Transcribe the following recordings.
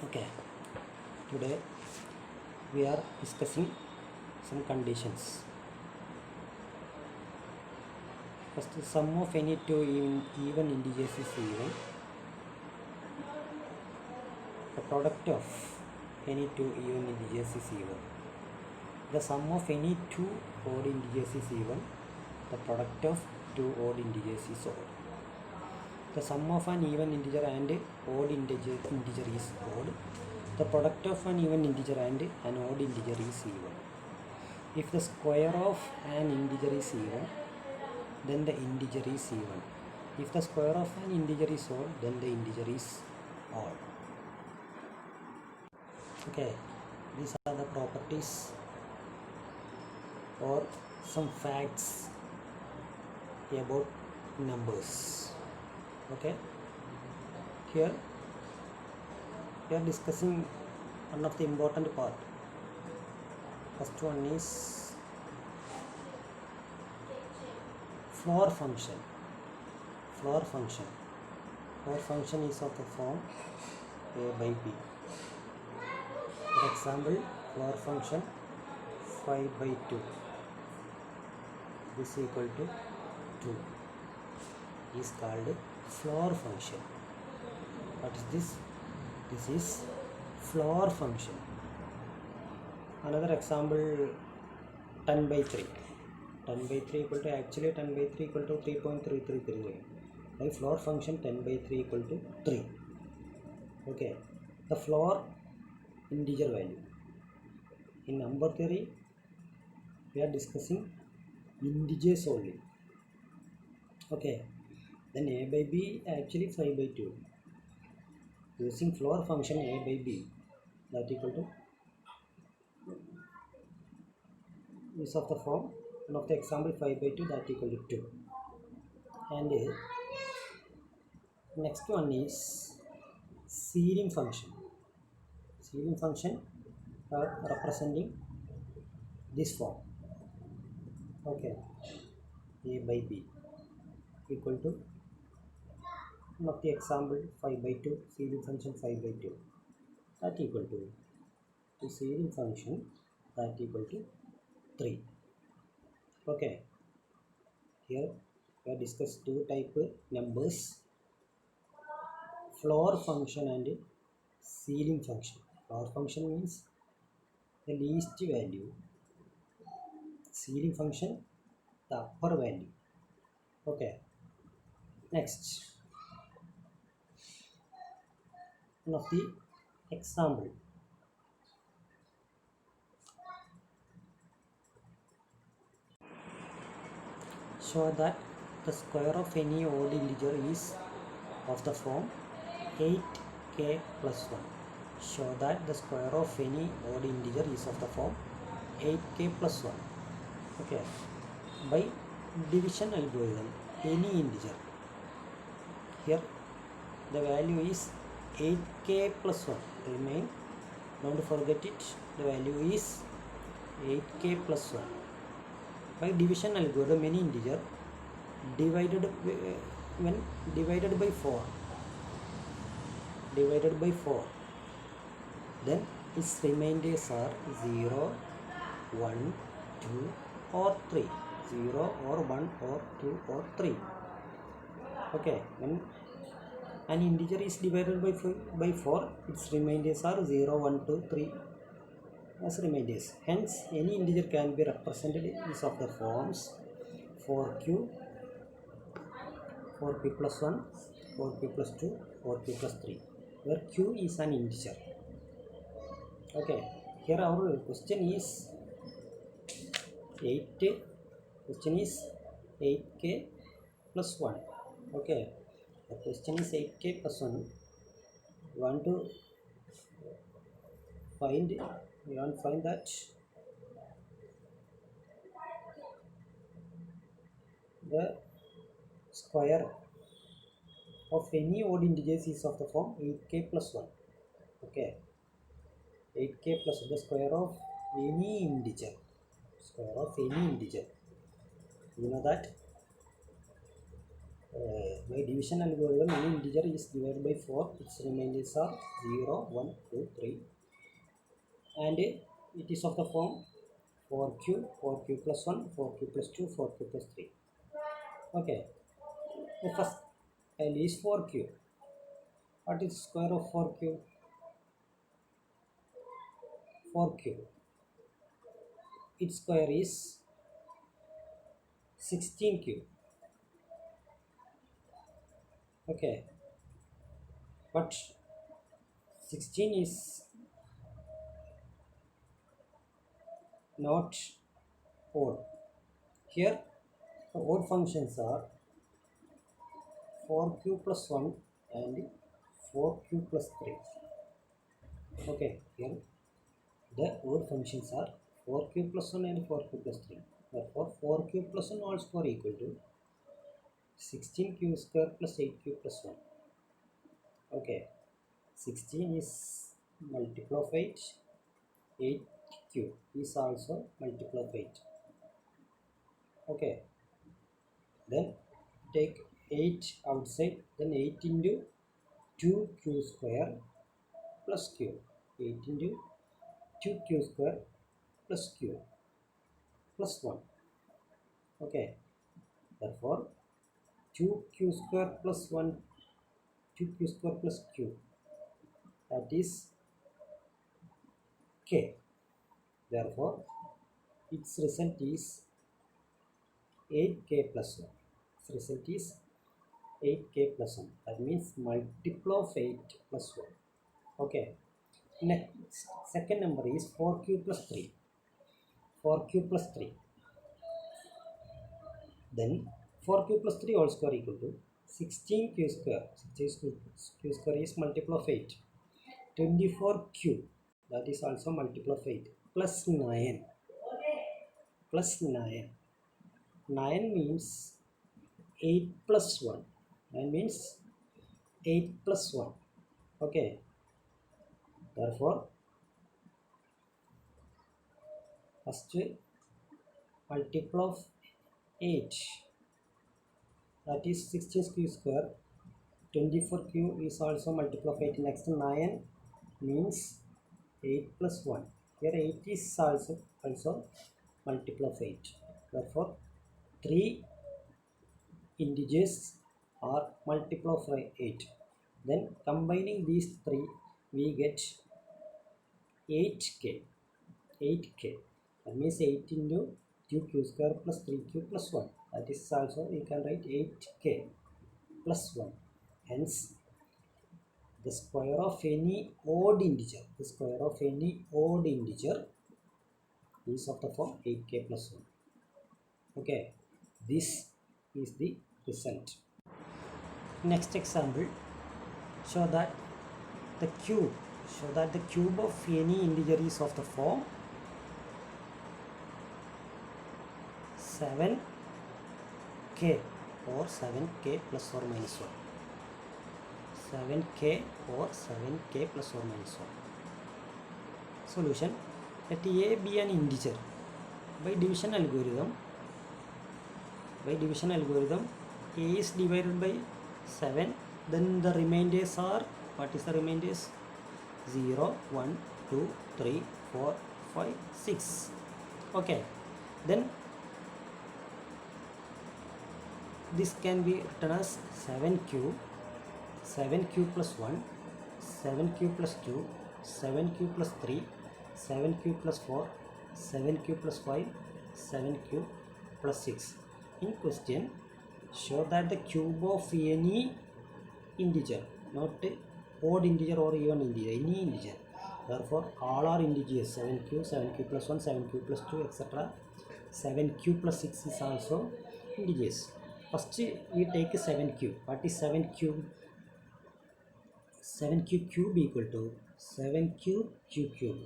Okay, today we are discussing some conditions. First, the sum of any two even integers is even. The product of any two even integers is even. The sum of any two odd integers is even. The product of two odd integers is odd. The sum of an even integer and odd integer is odd. The product of an even integer and an odd integer is even. If the square of an integer is even, then the integer is even. If the square of an integer is odd, then the integer is odd. Okay, these are the properties or some facts about numbers. Okay, here we are discussing one of the important part. First one is floor function. Floor function is of the form a by b. For example, floor function 5 by 2 is equal to 2 is called floor function. What is this? This is floor function. Another example, 10 by 3. 10 by 3 equal to, actually 10 by 3 equal to 3.333. By floor function 10 by 3 equal to 3. Okay, the floor integer value. In number theory, we are discussing integers only. Okay, then a by b actually 5 by 2. Using floor function a by b, that equal to is of the form, one of the example 5 by 2, that equal to 2. And next one is ceiling function. Ceiling function are representing this form. Okay, a by b equal to one of the example 5 by 2, ceiling function 5 by 2, that equal to the ceiling function that equal to 3. Okay, here we have discussed two type numbers, floor function and ceiling function. Floor function means the least value, ceiling function the upper value. Okay, next one of the example, show that the square of any odd integer is of the form 8k plus 1. Show that the square of any odd integer is of the form 8k plus 1. Okay, by division algorithm, any integer, here the value is 8k plus 1. Remain, don't forget it, the value is 8k plus 1. By division algorithm, any integer divided when divided by 4, then its remainders are 0, 1, 2 or 3. 0 or 1 or 2 or 3. Okay, when an integer is divided by 4, its remainders are 0, 1, 2, 3 as remainders. Hence, any integer can be represented is of the forms 4q, 4p plus 1, 4p plus 2, 4p plus 3, where q is an integer. Okay, here our question is 8k plus 1. Okay, the question is 8k plus 1. We want to find that the square of any odd integers is of the form 8k plus 1. Okay, 8k plus the square of any integer. You know that by division algorithm, any integer is divided by 4. Its remainders are 0, 1, 2, 3, and it is of the form 4q plus 1, 4q plus 2, 4q plus 3. Okay, the first value is 4q. What is square of 4q? 4q. Its square is 16q. Okay, but 16 is not odd. Here the odd functions are 4q plus 1 and 4q plus 3. Okay, here the odd functions are 4q plus 1 and 4q plus 3. Therefore 4q plus 1 all square equal to 16q square plus 8q plus 1. Okay, 16 is multiple of 8, 8q is also multiple of 8. Okay, then take 8 outside, then 8 into 2q square plus q, 8 into 2q square plus q plus 1. Okay, therefore 2q square plus 1, 2q square plus q, that is k. Therefore its result is 8k plus 1. Its result is 8k plus 1. That means multiple of 8 plus 1. Okay, next second number is 4q plus 3. 4q plus 3. Then 4q plus 3 all square equal to 16q square. 16q square is multiple of 8. 24q, that is also multiple of 8, plus 9. Plus 9. 9 means 8 plus 1. 9 means 8 plus 1. Okay. Therefore, first multiple of 8, that is 16q square. 24q is also multiple of 8. Next 9 means 8 plus 1. Here 8 is also multiple of 8. Therefore, 3 integers are multiple of 8. Then combining these 3, we get 8k. 8k. That means 8 into 2q square plus 3q plus 1. That is also, we can write 8k plus 1. Hence, the square of any odd integer, is of the form 8k plus 1. Okay, this is the result. Next example, show that the cube of any integer is of the form 7k or 7k plus or minus 1. 7k or 7k plus or minus 1. Solution, let a be an integer. By division algorithm, a is divided by 7. Then the remainders are, what is the remainders? 0, 1, 2, 3, 4, 5, 6. Okay, then this can be written as 7q plus 1, 7q plus 2, 7q plus 3, 7q plus 4, 7q plus 5, 7q plus 6. In question, show that the cube of any integer, not odd integer or even integer, any integer. Therefore, all are integers. 7q, 7q plus 1, 7q plus 2, etc. 7q plus 6 is also integers. First, we take 7q. What is 7q? 7q cube equal to 7q cube.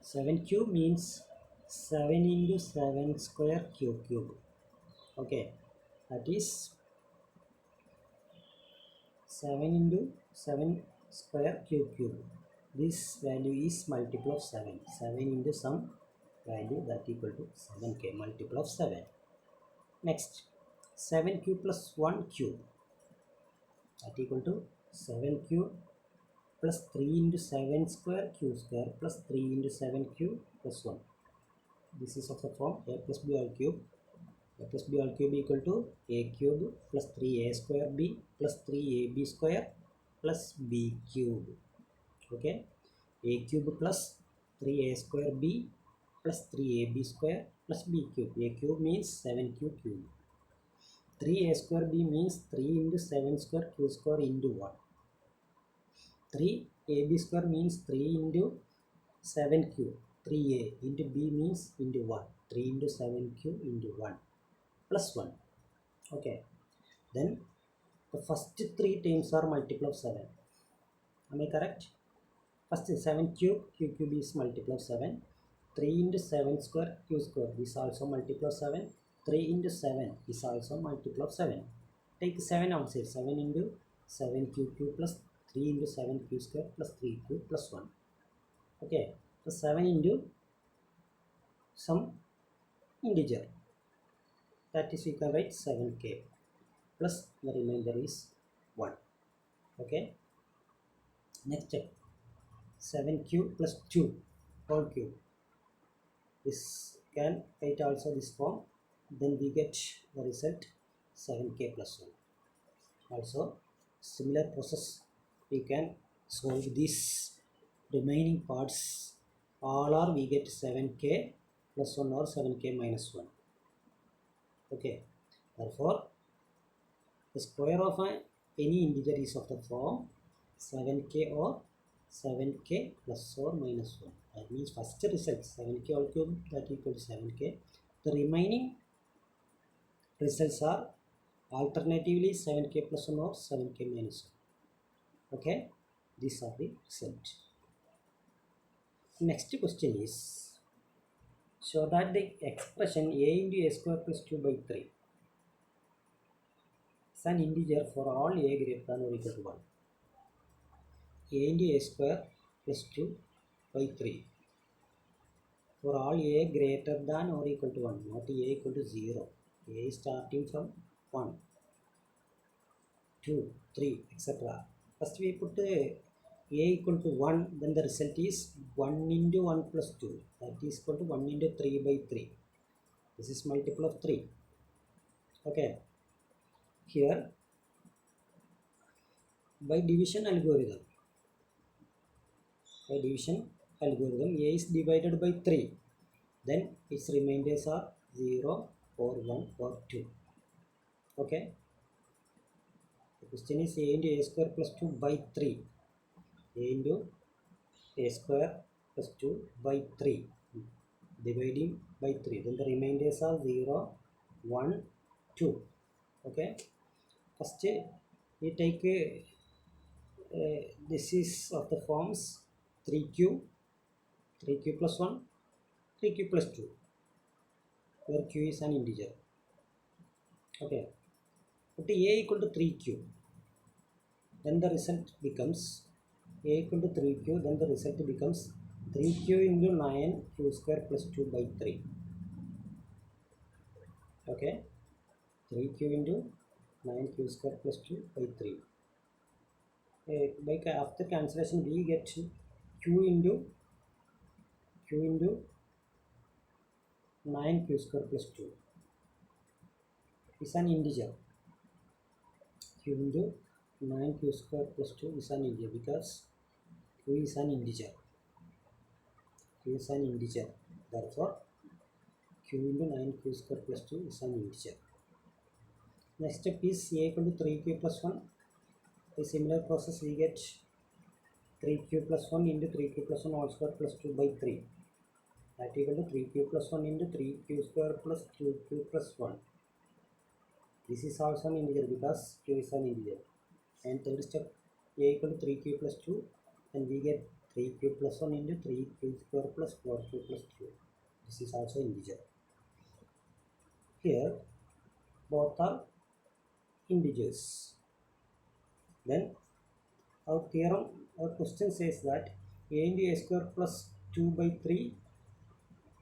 7q means 7 into 7 square cube. Okay, that is 7 into 7 square cube. This value is multiple of 7. 7 into some value that equal to 7k, multiple of 7. Next, 7 cube plus 1 cube, that equal to 7 cube plus 3 into 7 square q square plus 3 into 7 cube plus 1. This is of the form a plus b all cube. A plus b all cube equal to a cube plus 3a square b plus 3ab square plus b cube. Okay, a cube plus 3a square b plus 3ab square plus b cube. A cube means 7q cube. 3a square b means 3 into 7 square q square into 1. 3ab square means 3 into 7q. 3a into b means into 1. 3 into 7q into 1 plus 1. Okay, then the first 3 terms are multiple of 7. Am I correct? First 7 cube, q cube is multiple of 7. 3 into 7 square q square is also multiple of 7. 3 into 7 is also multiple of 7. Take 7 outside. 7 into 7q cube plus 3 into 7q square plus 3q plus 1. Okay, so 7 into some integer, that is we can write 7k plus the remainder is 1. Okay, next check 7q plus 2 whole cube. This can write also this form, then we get the result 7k plus 1. Also similar process we can solve these remaining parts. All are we get 7k plus 1 or 7k minus 1. Okay, therefore the square of any integer is of the form 7k or 7k plus or minus 1. That means first result 7k all cube, that equal to 7k. The remaining results are alternatively 7k plus 1 or 7k minus 1. Okay, these are the result. Next question is, show that the expression a into a square plus 2 by 3 is an integer for all a greater than or equal to 1. A into a square plus 2 by 3 for all a greater than or equal to 1, not a equal to 0. A is starting from 1, 2, 3, etc. First we put a equal to 1, then the result is 1 into 1 plus 2, that is equal to 1 into 3 by 3. This is multiple of 3. Okay, here by division algorithm, a is divided by 3, then its remainders are 0 or 1 or 2. Okay, the question is a into a square plus 2 by 3, a into a square plus 2 by 3 dividing by 3, then the remainders are 0, 1, 2. Okay, first we take this is of the forms 3q plus 1, 3q plus 2, where q is an integer. Okay, put a equal to 3q, then the result becomes a equal to 3q, then the result becomes 3q into 9q square plus 2 by 3. Okay, 3q into 9q square plus 2 by 3. By after cancellation we get q into 9q square plus 2 is an integer. Q into 9q square plus 2 is an integer because q is an integer. Therefore q into 9q square plus 2 is an integer. Next step is a equal to 3q plus 1. A similar process we get 3q plus 1 into 3q plus 1 all square plus 2 by 3, that equal to 3q plus 1 into 3q square plus 2q plus 1. This is also an integer because q is an integer. And third step, a equal to 3q plus 2, and we get 3q plus 1 into 3q square plus 4q plus 2. This is also integer. Here both are integers. Then our question says that a into a square plus 2 by 3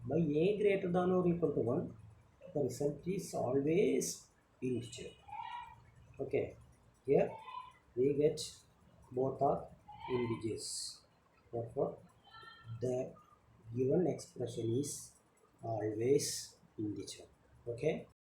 by a greater than or equal to 1, the result is always integer. Okay, here we get both are integers, therefore the given expression is always integer. Okay.